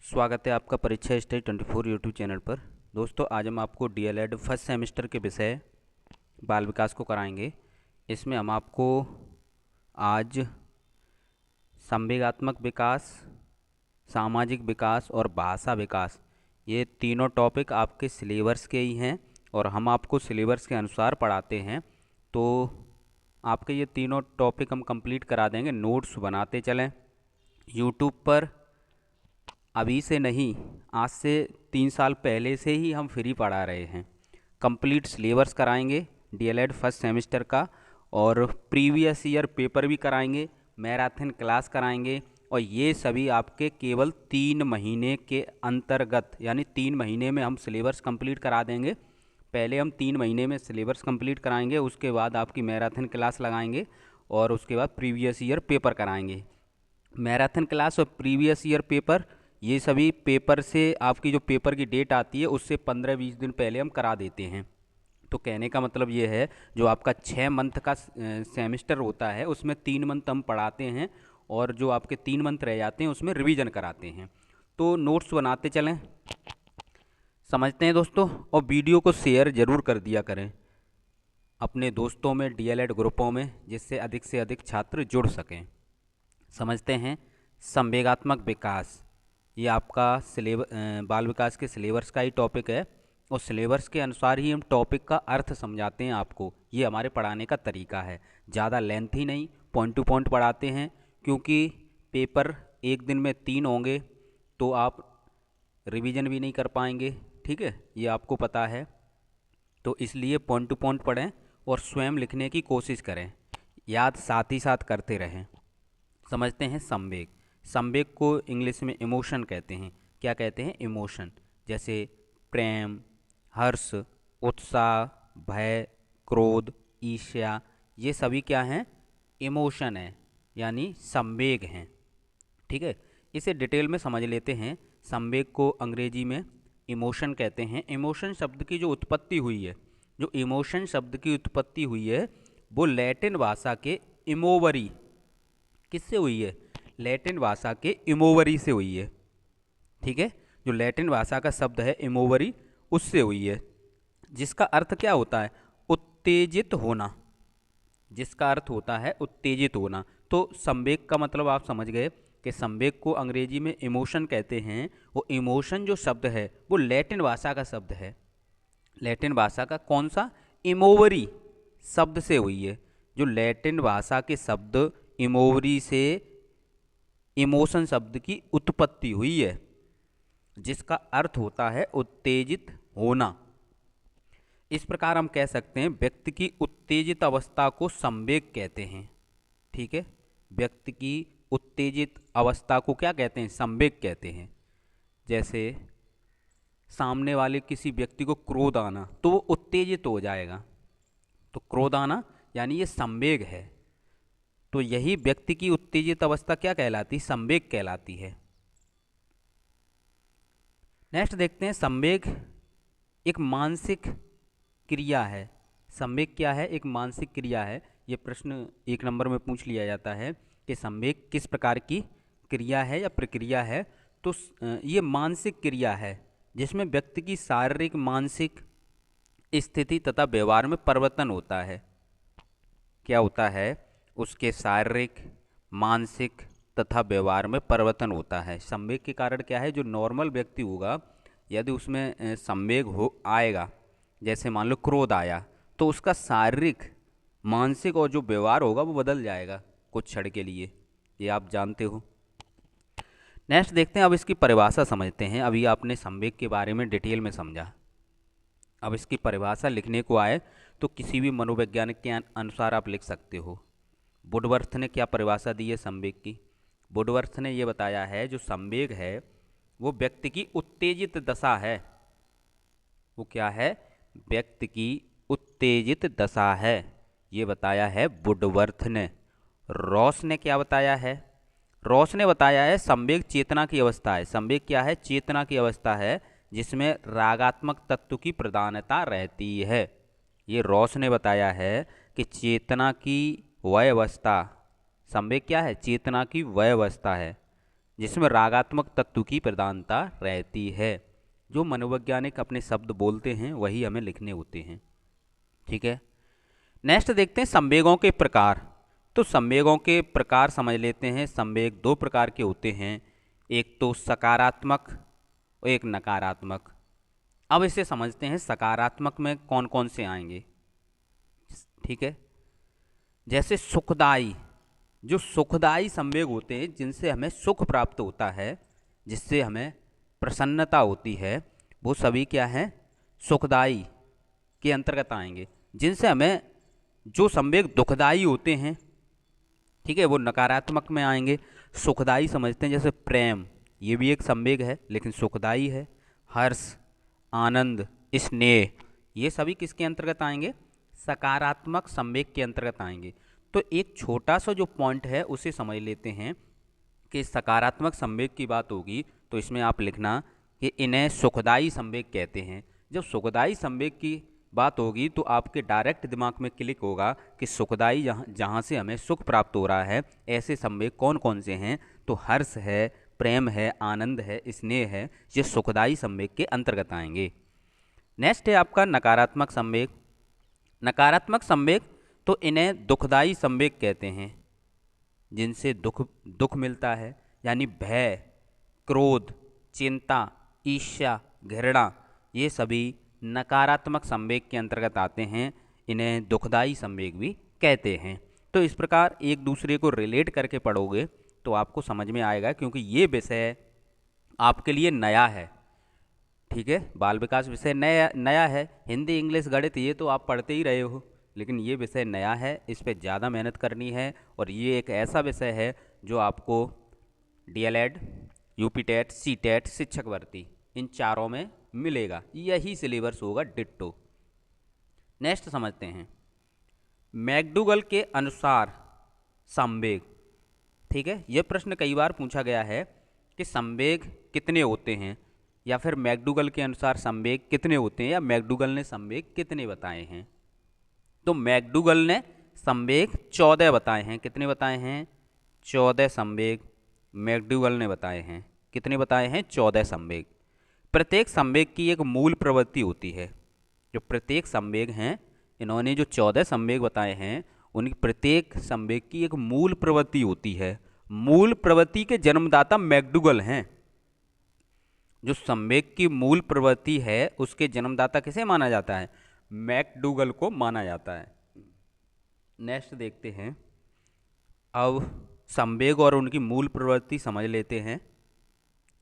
स्वागत है आपका परीक्षा स्टडी 24 यूट्यूब चैनल पर। दोस्तों, आज हम आपको डीएलएड फर्स्ट सेमेस्टर के विषय बाल विकास को कराएंगे। इसमें हम आपको आज संवेगात्मक विकास, सामाजिक विकास और भाषा विकास, ये तीनों टॉपिक आपके सिलेबस के ही हैं और हम आपको सिलेबस के अनुसार पढ़ाते हैं। तो आपके ये तीनों टॉपिक हम कंप्लीट करा देंगे। नोट्स बनाते चलें। यूट्यूब पर अभी से नहीं, आज से 3 साल पहले से ही हम फ्री पढ़ा रहे हैं। कंप्लीट सिलेबस कराएंगे डीएलएड फर्स्ट सेमेस्टर का, और प्रीवियस ईयर पेपर भी कराएंगे, मैराथन क्लास कराएंगे। और ये सभी आपके केवल 3 महीने के अंतर्गत, यानी 3 महीने में हम सिलेबस कंप्लीट करा देंगे। पहले हम 3 महीने में सिलेबस कंप्लीट कराएंगे, उसके बाद आपकी मैराथन क्लास लगाएंगे और उसके बाद प्रीवियस ईयर पेपर कराएंगे। मैराथन क्लास और प्रीवियस ईयर पेपर, ये सभी पेपर से आपकी जो पेपर की डेट आती है उससे 15-20 दिन पहले हम करा देते हैं। तो कहने का मतलब ये है, जो आपका 6 मंथ का सेमेस्टर होता है उसमें 3 मंथ हम पढ़ाते हैं और जो आपके 3 मंथ रह जाते हैं उसमें रिवीजन कराते हैं। तो नोट्स बनाते चलें, समझते हैं दोस्तों। और वीडियो को शेयर ज़रूर कर दिया करें अपने दोस्तों में, डीएलएड ग्रुपों में, जिससे अधिक से अधिक छात्र जुड़ सकें। समझते हैं संवेगात्मक विकास, ये आपका बाल विकास के सिलेबस का ही टॉपिक है और सिलेबस के अनुसार ही हम टॉपिक का अर्थ समझाते हैं आपको। ये हमारे पढ़ाने का तरीका है, ज़्यादा लेंथी नहीं, पॉइंट टू पॉइंट पढ़ाते हैं। क्योंकि पेपर एक दिन में 3 होंगे तो आप रिवीजन भी नहीं कर पाएंगे, ठीक है, ये आपको पता है। तो इसलिए पॉइंट टू पॉइंट पढ़ें और स्वयं लिखने की कोशिश करें, याद साथ ही साथ करते रहें। समझते हैं संवेग। संवेग को इंग्लिश में इमोशन कहते हैं। क्या कहते हैं? इमोशन। जैसे प्रेम, हर्ष, उत्साह, भय, क्रोध, ईर्ष्या, ये सभी क्या हैं? इमोशन है, यानी संवेग हैं। ठीक है, इसे डिटेल में समझ लेते हैं। संवेग को अंग्रेजी में इमोशन कहते हैं। इमोशन शब्द की जो उत्पत्ति हुई है, जो इमोशन शब्द की उत्पत्ति हुई है वो लैटिन भाषा के इमोवरी, किससे हुई है? लैटिन भाषा के इमोवरी से हुई है। ठीक है, जो लैटिन भाषा का शब्द है इमोवरी, उससे हुई है, जिसका अर्थ क्या होता है? उत्तेजित होना। जिसका अर्थ होता है उत्तेजित होना। तो संवेग का मतलब आप समझ गए कि संवेग को अंग्रेजी में इमोशन कहते हैं। वो इमोशन जो शब्द है वो लैटिन भाषा का शब्द है। लैटिन भाषा का कौन सा? इमोवरी शब्द से हुई है। जो लैटिन भाषा के शब्द इमोवरी से इमोशन शब्द की उत्पत्ति हुई है, जिसका अर्थ होता है उत्तेजित होना। इस प्रकार हम कह सकते हैं व्यक्ति की उत्तेजित अवस्था को संवेग कहते हैं। ठीक है, व्यक्ति की उत्तेजित अवस्था को क्या कहते हैं? संवेग कहते हैं। जैसे सामने वाले किसी व्यक्ति को क्रोध आना, तो वो उत्तेजित हो जाएगा। तो क्रोध आना यानी ये संवेग है। तो यही व्यक्ति की उत्तेजित अवस्था क्या कहलाती? संवेग कहलाती है। नेक्स्ट देखते हैं, संवेग एक मानसिक क्रिया है। संवेग क्या है? एक मानसिक क्रिया है। ये प्रश्न 1 नंबर में पूछ लिया जाता है कि संवेग किस प्रकार की क्रिया है या प्रक्रिया है। तो ये मानसिक क्रिया है जिसमें व्यक्ति की शारीरिक, मानसिक स्थिति तथा व्यवहार में परिवर्तन होता है। क्या होता है? उसके शारीरिक, मानसिक तथा व्यवहार में परिवर्तन होता है। संवेग के कारण क्या है? जो नॉर्मल व्यक्ति होगा, यदि उसमें संवेग हो आएगा, जैसे मान लो क्रोध आया, तो उसका शारीरिक, मानसिक और जो व्यवहार होगा वो बदल जाएगा कुछ क्षण के लिए। ये आप जानते हो। नेक्स्ट देखते हैं, अब इसकी परिभाषा समझते हैं। अभी आपने संवेग के बारे में डिटेल में समझा, अब इसकी परिभाषा लिखने को आए तो किसी भी मनोवैज्ञानिक के अनुसार आप लिख सकते हो। वुडवर्थ ने क्या परिभाषा दी है संवेग की? वुडवर्थ ने ये बताया है, जो संवेग है वो व्यक्ति की उत्तेजित दशा है। वो क्या है? व्यक्ति की उत्तेजित दशा है, ये बताया है वुडवर्थ ने। रॉस ने क्या बताया है? रॉस ने बताया है संवेग चेतना की अवस्था है। संवेग क्या है? चेतना की अवस्था है जिसमें रागात्मक तत्व की प्रधानता रहती है। ये रॉस ने बताया है कि चेतना की वह अवस्था, संवेग क्या है? चेतना की वह अवस्था है जिसमें रागात्मक तत्व की प्रधानता रहती है। जो मनोवैज्ञानिक अपने शब्द बोलते हैं वही हमें लिखने होते हैं। ठीक है, नेक्स्ट देखते हैं संवेगों के प्रकार। तो संवेगों के प्रकार समझ लेते हैं। संवेग दो प्रकार के होते हैं, एक तो सकारात्मक और एक नकारात्मक। अब इसे समझते हैं सकारात्मक में कौन कौन से आएंगे। ठीक है, जैसे सुखदाई, जो सुखदाई संवेग होते हैं जिनसे हमें सुख प्राप्त होता है, जिससे हमें प्रसन्नता होती है, वो सभी क्या हैं, सुखदाई के अंतर्गत आएंगे। जिनसे हमें जो संवेग दुखदाई होते हैं, ठीक है, वो नकारात्मक में आएंगे। सुखदाई समझते हैं जैसे प्रेम, ये भी एक संवेग है लेकिन सुखदाई है। हर्ष, आनंद, स्नेह, ये सभी किसके अंतर्गत आएंगे, सकारात्मक संवेग के अंतर्गत आएंगे। तो एक छोटा सा जो पॉइंट है उसे समझ लेते हैं कि सकारात्मक संवेग की बात होगी तो इसमें आप लिखना कि इन्हें सुखदाई संवेग कहते हैं। जब सुखदाई संवेग की बात होगी तो आपके डायरेक्ट दिमाग में क्लिक होगा कि सुखदाई जहाँ से हमें सुख प्राप्त हो रहा है, ऐसे संवेग कौन कौन से हैं। तो हर्ष है, प्रेम है, आनंद है, स्नेह है, ये सुखदाई संवेग के अंतर्गत आएंगे। नेक्स्ट है आपका नकारात्मक संवेग। नकारात्मक संवेग तो इन्हें दुखदाई संवेग कहते हैं, जिनसे दुख मिलता है, यानी भय, क्रोध, चिंता, ईर्ष्या, घृणा, ये सभी नकारात्मक संवेग के अंतर्गत आते हैं। इन्हें दुखदाई संवेग भी कहते हैं। तो इस प्रकार एक दूसरे को रिलेट करके पढ़ोगे तो आपको समझ में आएगा, क्योंकि ये विषय आपके लिए नया है। ठीक है, बाल विकास विषय नया नया है। हिंदी, इंग्लिश, गणित ये तो आप पढ़ते ही रहे हो, लेकिन ये विषय नया है, इस पर ज़्यादा मेहनत करनी है। और ये एक ऐसा विषय है जो आपको DElEd, UP TET, C TET, शिक्षक भर्ती, इन चारों में मिलेगा। यही सिलेबस होगा डिट्टो। नेक्स्ट समझते हैं मैकडूगल के अनुसार संवेग। ठीक है, यह प्रश्न कई बार पूछा गया है कि संवेग कितने होते हैं, या फिर मैकडूगल के अनुसार संवेग कितने होते हैं, या मैकडूगल ने संवेग कितने बताए हैं। तो मैकडूगल ने संवेग 14 बताए हैं। कितने बताए हैं, 14 संवेग मैकडूगल ने बताए हैं। कितने बताए हैं, 14 संवेग। प्रत्येक संवेग की एक मूल प्रवृत्ति होती है। जो प्रत्येक संवेग हैं, इन्होंने जो 14 संवेग बताए हैं, उनकी प्रत्येक संवेग की एक मूल प्रवृत्ति होती है। मूल प्रवृत्ति के जन्मदाता मैकडूगल हैं। जो संवेग की मूल प्रवृत्ति है उसके जन्मदाता किसे माना जाता है, मैकडूगल को माना जाता है। नेक्स्ट देखते हैं, अब संवेग और उनकी मूल प्रवृत्ति समझ लेते हैं।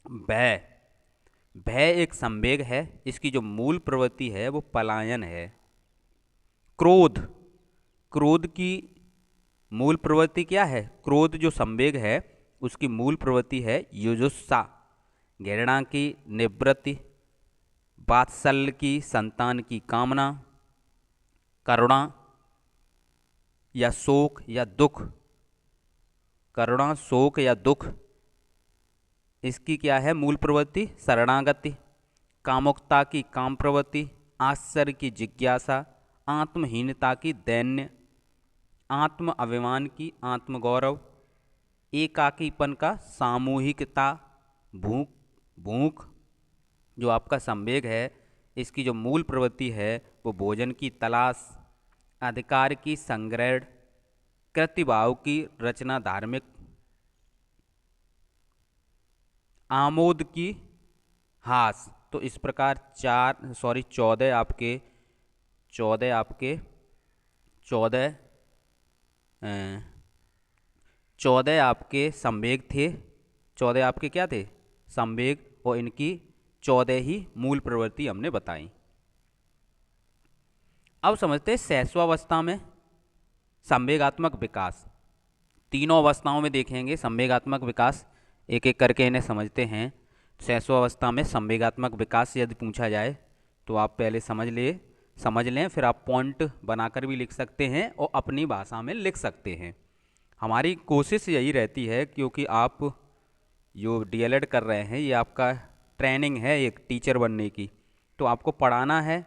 भय, भय एक संवेग है, इसकी जो मूल प्रवृत्ति है वो पलायन है। क्रोध, क्रोध की मूल प्रवृत्ति क्या है, क्रोध जो संवेग है उसकी मूल प्रवृत्ति है युजुस्सा, घृणा की निवृत्ति, वात्सल्य की संतान की कामना, करुणा या शोक या दुख, करुणा, शोक या दुख, इसकी क्या है मूल प्रवृत्ति, शरणागति, कामुकता की काम प्रवृत्ति, आश्चर्य की जिज्ञासा, आत्महीनता की दैन्य, आत्म अभिमान की आत्मगौरव, एकाकीपन का सामूहिकता, भूख, भूख जो आपका संवेग है इसकी जो मूल प्रवृत्ति है वो भोजन की तलाश, अधिकार की संग्रहण, कृत्यभाव की रचना, धार्मिक, आमोद की हास। तो इस प्रकार 14 आपके 14 आपके संवेग थे। 14 आपके क्या थे, संवेग, और इनकी 14 ही मूल प्रवृत्ति हमने बताई। अब समझते हैं शैशवावस्था में संवेगात्मक विकास। तीनों अवस्थाओं में देखेंगे संवेगात्मक विकास, एक एक करके इन्हें समझते हैं। शैशवावस्था में संवेगात्मक विकास यदि पूछा जाए तो आप पहले समझ लें, फिर आप पॉइंट बनाकर भी लिख सकते हैं और अपनी भाषा में लिख सकते हैं। हमारी कोशिश यही रहती है, क्योंकि आप जो डीएलएड कर रहे हैं ये आपका ट्रेनिंग है एक टीचर बनने की, तो आपको पढ़ाना है,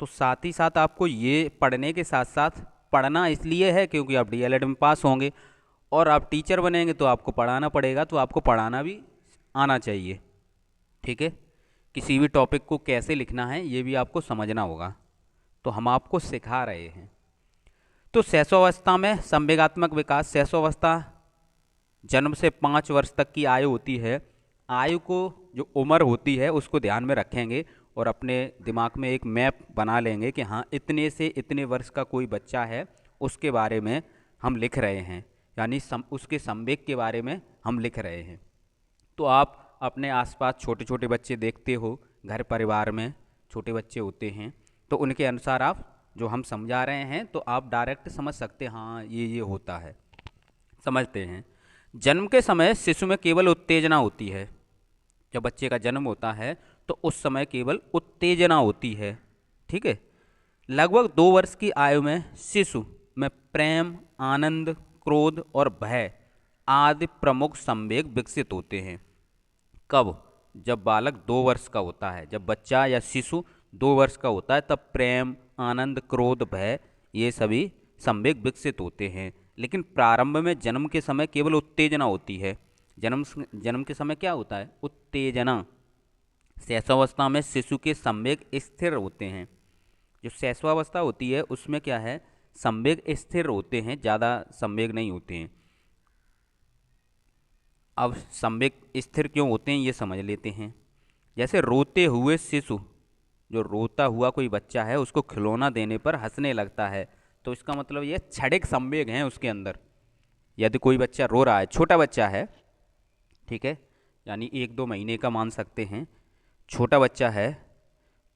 तो साथ ही साथ आपको ये पढ़ने के साथ साथ पढ़ना इसलिए है क्योंकि आप डीएलएड में पास होंगे, और आप टीचर बनेंगे तो आपको पढ़ाना पड़ेगा, तो आपको पढ़ाना भी आना चाहिए। ठीक है, किसी भी टॉपिक को कैसे लिखना है ये भी आपको समझना होगा, तो हम आपको सिखा रहे हैं। तो शैशवावस्था में संवेगात्मक विकास, शैशवावस्था जन्म से 5 वर्ष तक की आयु होती है। आयु को जो उम्र होती है उसको ध्यान में रखेंगे और अपने दिमाग में एक मैप बना लेंगे कि हाँ इतने से इतने वर्ष का कोई बच्चा है, उसके बारे में हम लिख रहे हैं, यानी उसके संवेग के बारे में हम लिख रहे हैं। तो आप अपने आसपास छोटे छोटे बच्चे देखते हो, घर परिवार में छोटे बच्चे होते हैं, तो उनके अनुसार आप जो हम समझा रहे हैं तो आप डायरेक्ट समझ सकते हैं, हाँ ये होता है, समझते हैं। जन्म के समय शिशु में केवल उत्तेजना होती है। जब बच्चे का जन्म होता है तो उस समय केवल उत्तेजना होती है। ठीक है, लगभग 2 वर्ष की आयु में शिशु में प्रेम, आनंद, क्रोध और भय आदि प्रमुख संवेग विकसित होते हैं। कब? जब बालक 2 वर्ष का होता है, जब बच्चा या शिशु 2 वर्ष का होता है तब प्रेम, आनंद, क्रोध, भय ये सभी संवेग विकसित होते हैं। लेकिन प्रारंभ में जन्म के समय केवल उत्तेजना होती है। जन्म के समय क्या होता है? उत्तेजना। शैशवावस्था में शिशु के संवेग स्थिर होते हैं। जो शैशवावस्था होती है उसमें क्या है, संवेग स्थिर होते हैं, ज़्यादा संवेग नहीं होते हैं। अब संवेग स्थिर क्यों होते हैं ये समझ लेते हैं। जैसे रोते हुए शिशु, जो रोता हुआ कोई बच्चा है उसको खिलौना देने पर हंसने लगता है, तो इसका मतलब ये क्षणिक संवेग हैं उसके अंदर। यदि कोई बच्चा रो रहा है, छोटा बच्चा है, ठीक है, यानी 1-2 महीने का मान सकते हैं, छोटा बच्चा है,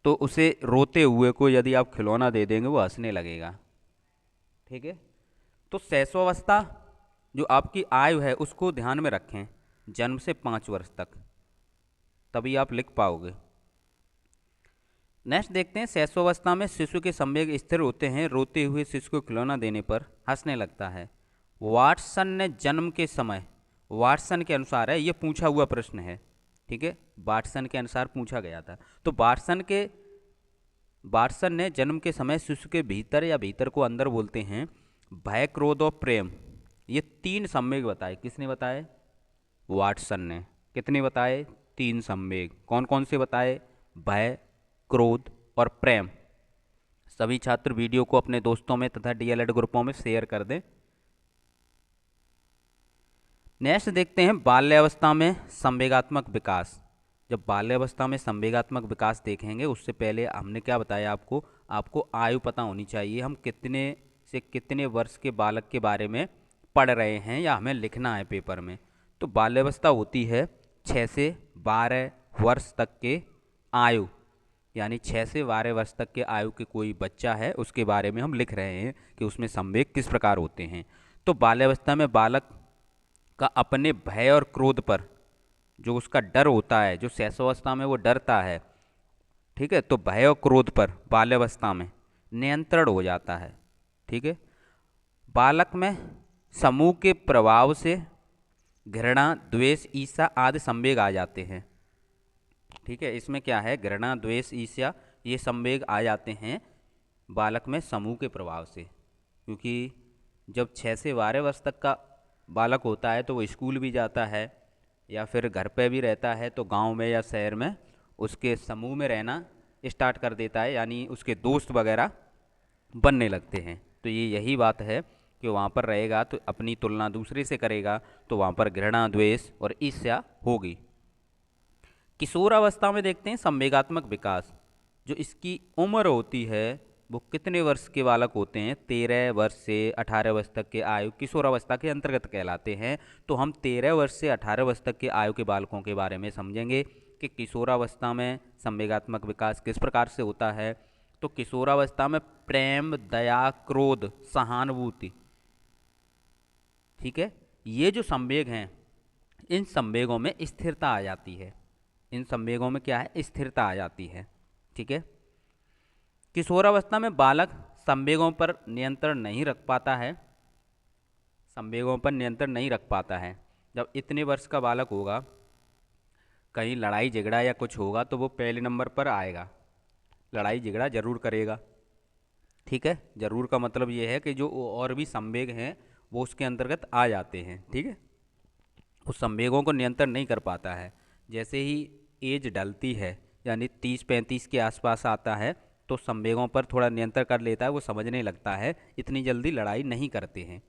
तो उसे रोते हुए को यदि आप खिलौना दे देंगे वो हंसने लगेगा। ठीक है, तो शैशवावस्था जो आपकी आयु है उसको ध्यान में रखें, जन्म से 5 वर्ष तक, तभी आप लिख पाओगे। नेक्स्ट देखते हैं, शैशवावस्था में शिशु के संवेग स्थिर होते हैं, रोते हुए शिशु को खिलौना देने पर हंसने लगता है। वाटसन ने जन्म के समय, वाटसन के अनुसार है, ये पूछा हुआ प्रश्न है, ठीक है, वाटसन के अनुसार पूछा गया था। तो वाटसन ने जन्म के समय शिशु के भीतर या भीतर को अंदर बोलते हैं, भय, क्रोध और प्रेम, ये 3 संवेग बताए। किसने बताए? वाटसन ने। कितने बताए? 3 संवेग। कौन कौन से बताए? भय, क्रोध और प्रेम। सभी छात्र वीडियो को अपने दोस्तों में तथा डीएलएड ग्रुपों में शेयर कर दें। नेक्स्ट देखते हैं, बाल्यावस्था में संवेगात्मक विकास। जब बाल्यावस्था में संवेगात्मक विकास देखेंगे उससे पहले हमने क्या बताया आपको आयु पता होनी चाहिए, हम कितने से कितने वर्ष के बालक के बारे में पढ़ रहे हैं या हमें लिखना है पेपर में। तो बाल्यावस्था होती है 6 से 12 वर्ष तक के आयु, यानी 6 से 12 वर्ष तक के आयु के कोई बच्चा है उसके बारे में हम लिख रहे हैं कि उसमें संवेग किस प्रकार होते हैं। तो बाल्यावस्था में बालक का अपने भय और क्रोध पर जो उसका डर होता है, जो शैशवावस्था में वो डरता है, ठीक है, तो भय और क्रोध पर बाल्यावस्था में नियंत्रण हो जाता है। ठीक है, बालक में समूह के प्रभाव से घृणा, द्वेष, ईर्ष्या आदि संवेग आ जाते हैं। ठीक है, इसमें क्या है, घृणा, द्वेष, ईर्ष्या ये संवेग आ जाते हैं बालक में समूह के प्रभाव से, क्योंकि जब 6 से 12 वर्ष तक का बालक होता है तो वो स्कूल भी जाता है या फिर घर पे भी रहता है, तो गांव में या शहर में उसके समूह में रहना स्टार्ट कर देता है, यानी उसके दोस्त वगैरह बनने लगते हैं। तो ये यही बात है कि वहाँ पर रहेगा तो अपनी तुलना दूसरे से करेगा, तो वहाँ पर घृणा, द्वेष और ईर्ष्या होगी। किशोरावस्था में देखते हैं संवेगात्मक विकास। जो इसकी उम्र होती है वो कितने वर्ष के बालक होते हैं? 13 वर्ष से 18 वर्ष तक के आयु किशोरावस्था के अंतर्गत कहलाते हैं। तो हम 13 वर्ष से 18 वर्ष तक के आयु के बालकों के बारे में समझेंगे कि किशोरावस्था में संवेगात्मक विकास किस प्रकार से होता है। तो किशोरावस्था में प्रेम, दया, क्रोध, सहानुभूति, ठीक है, ये जो संवेग हैं इन संवेगों में स्थिरता आ जाती है। इन संवेगों में क्या है? स्थिरता आ जाती है। ठीक है, किशोरावस्था में बालक संवेगों पर नियंत्रण नहीं रख पाता है, संवेगों पर नियंत्रण नहीं रख पाता है। जब इतने वर्ष का बालक होगा, कहीं लड़ाई झगड़ा या कुछ होगा तो वो पहले नंबर पर आएगा, लड़ाई झगड़ा जरूर करेगा। ठीक है, जरूर का मतलब ये है कि जो और भी संवेग हैं वो उसके अंतर्गत आ जाते हैं। ठीक है, उस संवेगों को नियंत्रण नहीं कर पाता है। जैसे ही एज डलती है, यानी 30-35 के आसपास आता है, तो संवेगों पर थोड़ा नियंत्रण कर लेता है, वो समझने लगता है, इतनी जल्दी लड़ाई नहीं करते हैं।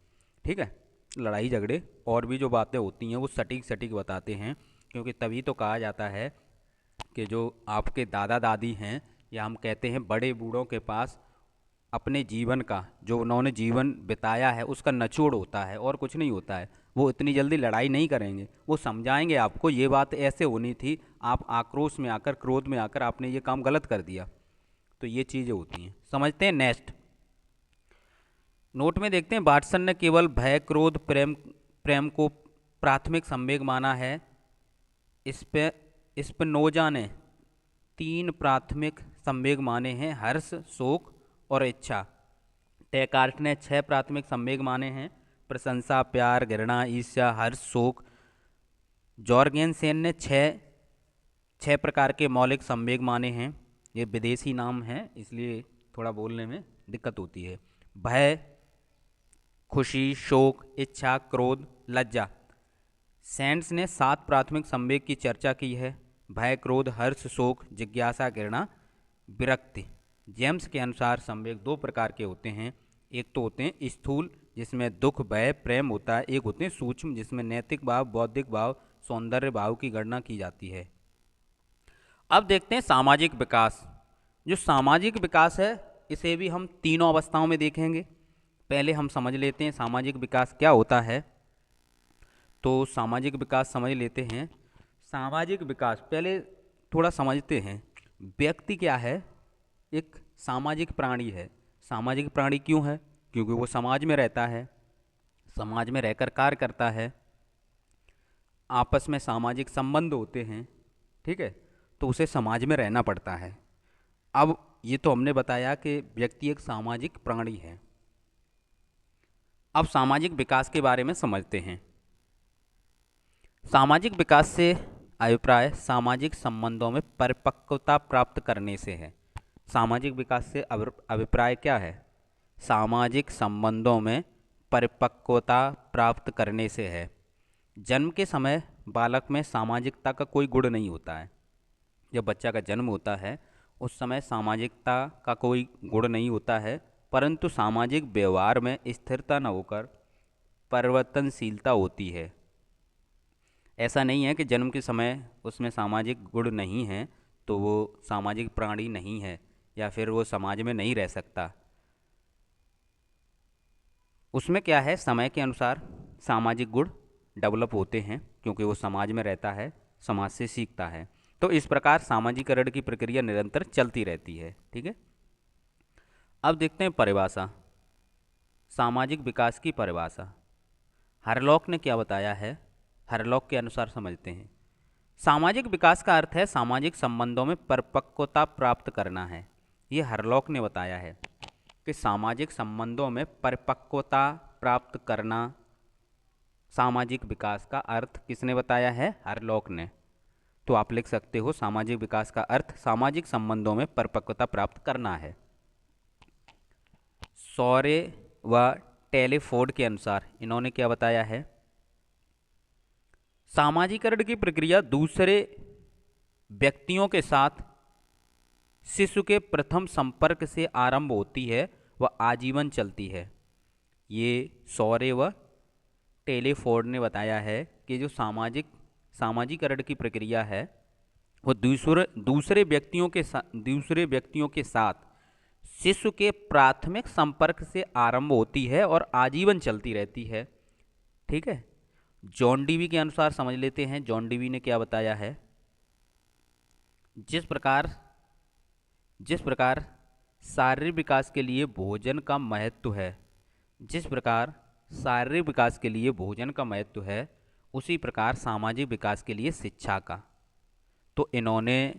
ठीक है, लड़ाई झगड़े और भी जो बातें होती हैं वो सटीक सटीक बताते हैं, क्योंकि तभी तो कहा जाता है कि जो आपके दादा दादी हैं, या हम कहते हैं बड़े बूढ़ों के पास अपने जीवन का, जो उन्होंने जीवन बिताया है, उसका निचोड़ होता है और कुछ नहीं होता है। वो इतनी जल्दी लड़ाई नहीं करेंगे, वो समझाएंगे आपको ये बात ऐसे होनी थी, आप आक्रोश में आकर, क्रोध में आकर आपने ये काम गलत कर दिया। तो ये चीज़ें होती हैं। समझते हैं नेक्स्ट नोट में देखते हैं। वाटसन ने केवल भय, क्रोध, प्रेम प्रेम को प्राथमिक संवेग माना है। इस पे स्पिनोजा ने 3 प्राथमिक संवेग माने हैं, हर्ष, शोक और इच्छा। डेकार्ट ने 6 प्राथमिक संवेग माने हैं, प्रशंसा, प्यार, घृणा, ईर्ष्या, हर्ष, शोक। जॉर्गेनसेन ने 6 प्रकार के मौलिक संवेग माने हैं। ये विदेशी नाम है, इसलिए थोड़ा बोलने में दिक्कत होती है। भय, खुशी, शोक, इच्छा, क्रोध, लज्जा। सेंट्स ने 7 प्राथमिक संवेग की चर्चा की है, भय, क्रोध, हर्ष, शोक, जिज्ञासा, घृणा, विरक्ति। जेम्स के अनुसार संवेग 2 प्रकार के होते हैं। एक तो होते हैं स्थूल, जिसमें दुख, भय, प्रेम होता है। एक होते हैं सूक्ष्म, जिसमें नैतिक भाव, बौद्धिक भाव, सौंदर्य भाव की गणना की जाती है। अब देखते हैं सामाजिक विकास। जो सामाजिक विकास है, इसे भी हम तीनों अवस्थाओं में देखेंगे। पहले हम समझ लेते हैं सामाजिक विकास क्या होता है। तो सामाजिक विकास समझ लेते हैं। सामाजिक विकास पहले थोड़ा समझते हैं। व्यक्ति क्या है? एक सामाजिक प्राणी है। सामाजिक प्राणी क्यों है? क्योंकि वो समाज में रहता है, समाज में रहकर कार्य करता है, आपस में सामाजिक संबंध होते हैं। ठीक है, तो उसे समाज में रहना पड़ता है। अब ये तो हमने बताया कि व्यक्ति एक सामाजिक प्राणी है। अब सामाजिक विकास के बारे में समझते हैं। सामाजिक विकास से अभिप्राय सामाजिक संबंधों में परिपक्वता प्राप्त करने से है। सामाजिक विकास से अभिप्राय क्या है? सामाजिक संबंधों में परिपक्वता प्राप्त करने से है। जन्म के समय बालक में सामाजिकता का कोई गुण नहीं होता है। जब बच्चा का जन्म होता है, उस समय सामाजिकता का कोई गुण नहीं होता है, परंतु सामाजिक व्यवहार में स्थिरता न होकर परिवर्तनशीलता होती है। ऐसा नहीं है कि जन्म के समय उसमें सामाजिक गुण नहीं है तो वो सामाजिक प्राणी नहीं है, या फिर वो समाज में नहीं रह सकता। उसमें क्या है, समय के अनुसार सामाजिक गुण डेवलप होते हैं, क्योंकि वो समाज में रहता है, समाज से सीखता है। तो इस प्रकार सामाजिकरण की प्रक्रिया निरंतर चलती रहती है। ठीक है, अब देखते हैं परिभाषा। सामाजिक विकास की परिभाषा हरलॉक ने क्या बताया है, हरलॉक के अनुसार समझते हैं। सामाजिक विकास का अर्थ है सामाजिक संबंधों में परिपक्वता प्राप्त करना है। ये हरलॉक ने बताया है कि सामाजिक संबंधों में परिपक्वता प्राप्त करना सामाजिक विकास का अर्थ किसने बताया है? हरलॉक ने। तो आप लिख सकते हो सामाजिक विकास का अर्थ सामाजिक संबंधों में परिपक्वता प्राप्त करना है। सौरे व टेलीफोर्ड के अनुसार इन्होंने क्या बताया है? सामाजिकरण की प्रक्रिया दूसरे व्यक्तियों के साथ शिशु के प्रथम संपर्क से आरंभ होती है व आजीवन चलती है। ये सौरे व टेलीफोर्ड ने बताया है कि जो सामाजिकरण की प्रक्रिया है वो दूसरे व्यक्तियों के साथ शिशु के प्राथमिक संपर्क से आरंभ होती है और आजीवन चलती रहती है। ठीक है, जॉन डीवी के अनुसार समझ लेते हैं। जॉन डीवी ने क्या बताया है? जिस प्रकार शारीरिक विकास के लिए भोजन का महत्व है, जिस प्रकार शारीरिक विकास के लिए भोजन का महत्व है, उसी प्रकार सामाजिक विकास के लिए शिक्षा का। तो इन्होंने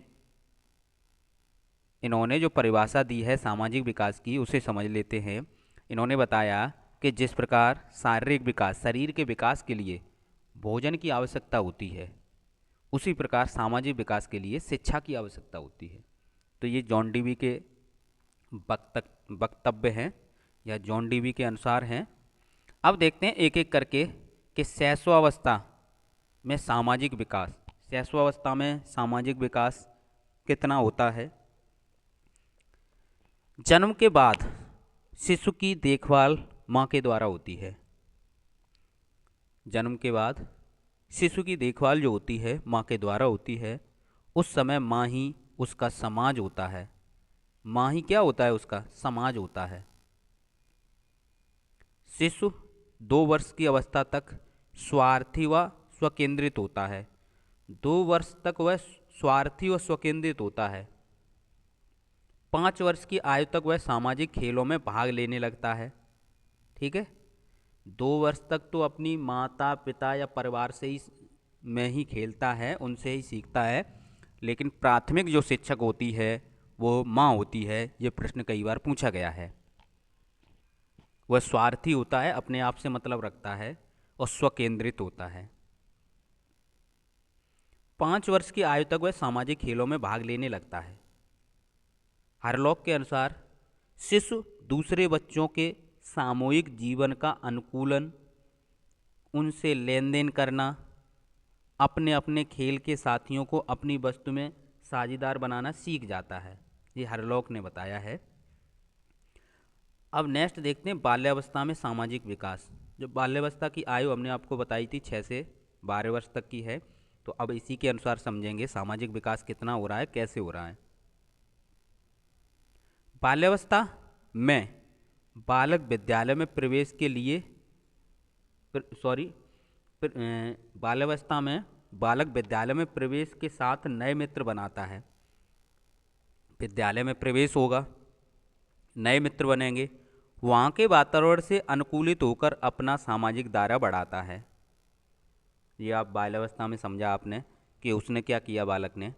जो परिभाषा दी है सामाजिक विकास की, उसे समझ लेते हैं। इन्होंने बताया कि जिस प्रकार शारीरिक विकास, शरीर के विकास के लिए भोजन की आवश्यकता होती है, उसी प्रकार सामाजिक विकास के लिए शिक्षा की आवश्यकता होती है। तो ये जॉन डीवी के वक्तव्य हैं, या जॉन डीवी के अनुसार हैं। अब देखते हैं एक एक करके कि शैशवावस्था में सामाजिक विकास, शैशवावस्था में सामाजिक विकास कितना होता है। जन्म के बाद शिशु की देखभाल माँ के द्वारा होती है। जन्म के बाद शिशु की देखभाल जो होती है माँ के द्वारा होती है। उस समय माँ ही उसका समाज होता है। माँ ही क्या होता है? उसका समाज होता है। शिशु 2 वर्ष की अवस्था तक स्वार्थी व स्वकेंद्रित होता है। 2 वर्ष तक वह स्वार्थी व स्वकेंद्रित होता है। 5 वर्ष की आयु तक वह सामाजिक खेलों में भाग लेने लगता है। ठीक है, 2 वर्ष तक तो अपनी माता पिता या परिवार से ही में ही खेलता है, उनसे ही सीखता है। लेकिन प्राथमिक जो शिक्षक होती है वो माँ होती है। ये प्रश्न कई बार पूछा गया है। वह स्वार्थी होता है, अपने आप से मतलब रखता है और स्वकेंद्रित होता है। 5 वर्ष की आयु तक वह सामाजिक खेलों में भाग लेने लगता है। हरलॉक के अनुसार शिशु दूसरे बच्चों के सामूहिक जीवन का अनुकूलन, उनसे लेन देन करना, अपने अपने खेल के साथियों को अपनी वस्तु में साझेदार बनाना सीख जाता है। ये हरलॉक ने बताया है। अब नेक्स्ट देखते हैं बाल्यावस्था में सामाजिक विकास। जो बाल्यावस्था की आयु हमने आपको बताई थी 6 से 12 वर्ष तक की है। तो अब इसी के अनुसार समझेंगे सामाजिक विकास कितना हो रहा है, कैसे हो रहा है। बाल्यावस्था में बालक विद्यालय में प्रवेश के लिए बाल्यावस्था में बालक विद्यालय में प्रवेश के साथ नए मित्र बनाता है। विद्यालय में प्रवेश होगा, नए मित्र बनेंगे, वहाँ के वातावरण से अनुकूलित होकर अपना सामाजिक दायरा बढ़ाता है। ये आप बाल्यावस्था में समझा आपने कि उसने क्या किया। बालक ने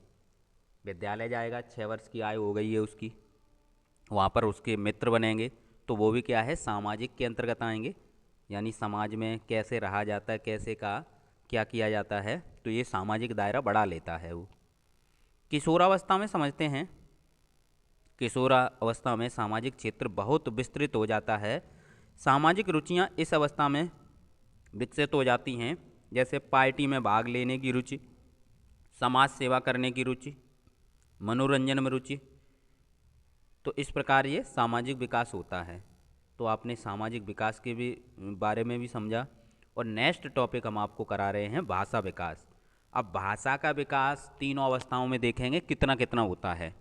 विद्यालय जाएगा, 6 वर्ष की आयु हो गई है उसकी, वहाँ पर उसके मित्र बनेंगे, तो वो भी क्या है, सामाजिक के अंतर्गत आएंगे। यानी समाज में कैसे रहा जाता है, कैसे का क्या किया जाता है, तो ये सामाजिक दायरा बढ़ा लेता है वो। किशोरावस्था में समझते हैं। किशोरावस्था में सामाजिक क्षेत्र बहुत विस्तृत हो जाता है। सामाजिक रुचियां इस अवस्था में विकसित हो जाती हैं, जैसे पार्टी में भाग लेने की रुचि, समाज सेवा करने की रुचि, मनोरंजन में रुचि। तो इस प्रकार ये सामाजिक विकास होता है। तो आपने सामाजिक विकास के भी बारे में भी समझा। और नेक्स्ट टॉपिक हम आपको करा रहे हैं भाषा विकास। अब भाषा का विकास तीनों अवस्थाओं में देखेंगे कितना कितना होता है।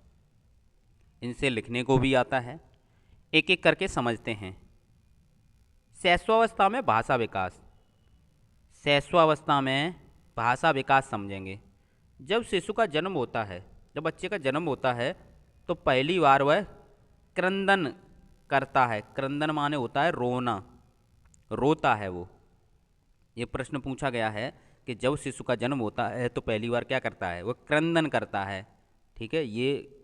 इनसे लिखने को भी आता है, एक एक करके समझते हैं। शैशवावस्था में भाषा विकास। शैशवावस्था में भाषा विकास समझेंगे। जब शिशु का जन्म होता है, जब बच्चे का जन्म होता है, तो पहली बार वह क्रंदन करता है। क्रंदन माने होता है रोना, रोता है वो। ये प्रश्न पूछा गया है कि जब शिशु का जन्म होता है तो पहली बार क्या करता है, वह क्रंदन करता है। ठीक है, ये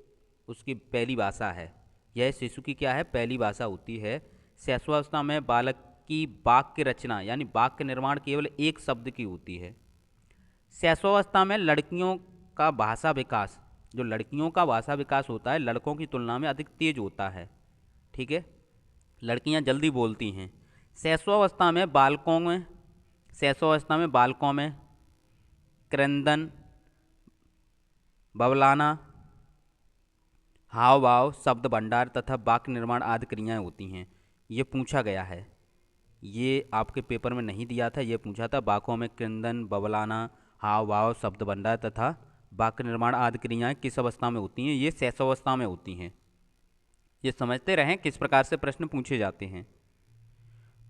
उसकी पहली भाषा है। यह शिशु की क्या है, पहली भाषा होती है। शैशवावस्था में बालक की वाक्य रचना यानी वाक्य निर्माण केवल एक शब्द की होती है। शैशवावस्था में लड़कियों का भाषा विकास, जो लड़कियों का भाषा विकास होता है लड़कों की तुलना में अधिक तेज होता है। ठीक है, लड़कियां जल्दी बोलती हैं। शैशवावस्था में बालकों में क्रंदन, बबलाना, हाव भाव, शब्द भंडार तथा वाक्य निर्माण आदि क्रियाएं होती हैं। ये पूछा गया है, ये आपके पेपर में नहीं दिया था, ये पूछा था बाकों में क्रंदन, बबलाना, हाव भाव, शब्द भंडार तथा वाक्य निर्माण आदि क्रियाएं किस अवस्था में होती हैं। ये शैशवावस्था में होती हैं। ये समझते रहें किस प्रकार से प्रश्न पूछे जाते हैं।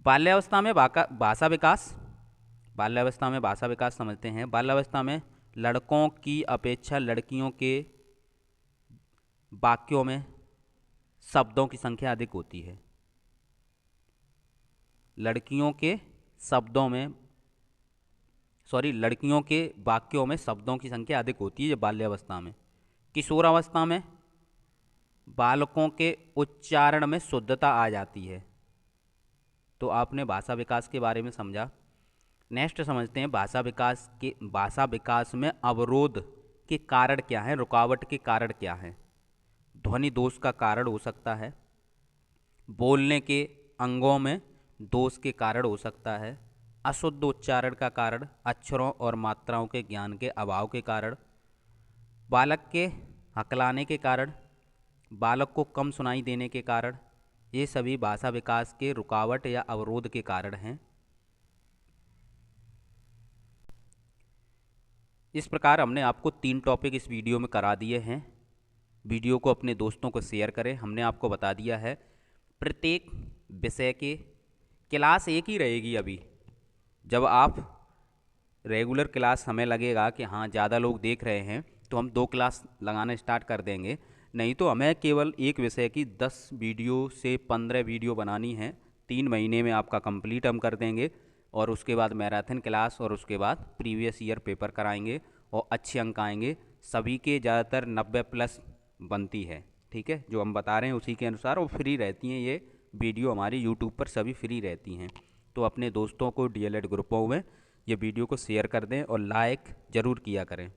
बाल्यावस्था में भाषा विकास। बाल्यावस्था में भाषा विकास समझते हैं। बाल्यावस्था में लड़कों की अपेक्षा लड़कियों के वाक्यों में शब्दों की संख्या अधिक होती है। लड़कियों के वाक्यों में शब्दों की संख्या अधिक होती है बाल्यावस्था में। किशोरावस्था में बालकों के उच्चारण में शुद्धता आ जाती है। तो आपने भाषा विकास के बारे में समझा। नेक्स्ट समझते हैं भाषा विकास में अवरोध के कारण क्या है, रुकावट के कारण क्या है। ध्वनि दोष का कारण हो सकता है, बोलने के अंगों में दोष के कारण हो सकता है, अशुद्ध उच्चारण का कारण, अक्षरों और मात्राओं के ज्ञान के अभाव के कारण, बालक के हकलाने के कारण, बालक को कम सुनाई देने के कारण, ये सभी भाषा विकास के रुकावट या अवरोध के कारण हैं। इस प्रकार हमने आपको 3 टॉपिक इस वीडियो में करा दिए हैं। वीडियो को अपने दोस्तों को शेयर करें। हमने आपको बता दिया है प्रत्येक विषय के क्लास एक ही रहेगी। अभी जब आप रेगुलर क्लास हमें लगेगा कि हाँ ज़्यादा लोग देख रहे हैं तो हम 2 क्लास लगाना स्टार्ट कर देंगे, नहीं तो हमें केवल एक विषय की 10 वीडियो से 15 वीडियो बनानी है। 3 महीने में आपका कंप्लीट हम कर देंगे और उसके बाद मैराथन क्लास और उसके बाद प्रीवियस ईयर पेपर कराएंगे और अच्छे अंक आएंगे। सभी के ज़्यादातर 90+ बनती है। ठीक है, जो हम बता रहे हैं उसी के अनुसार वो फ्री रहती हैं। ये वीडियो हमारी यूट्यूब पर सभी फ्री रहती हैं। तो अपने दोस्तों को DLED ग्रुपों में ये वीडियो को शेयर कर दें और लाइक ज़रूर किया करें।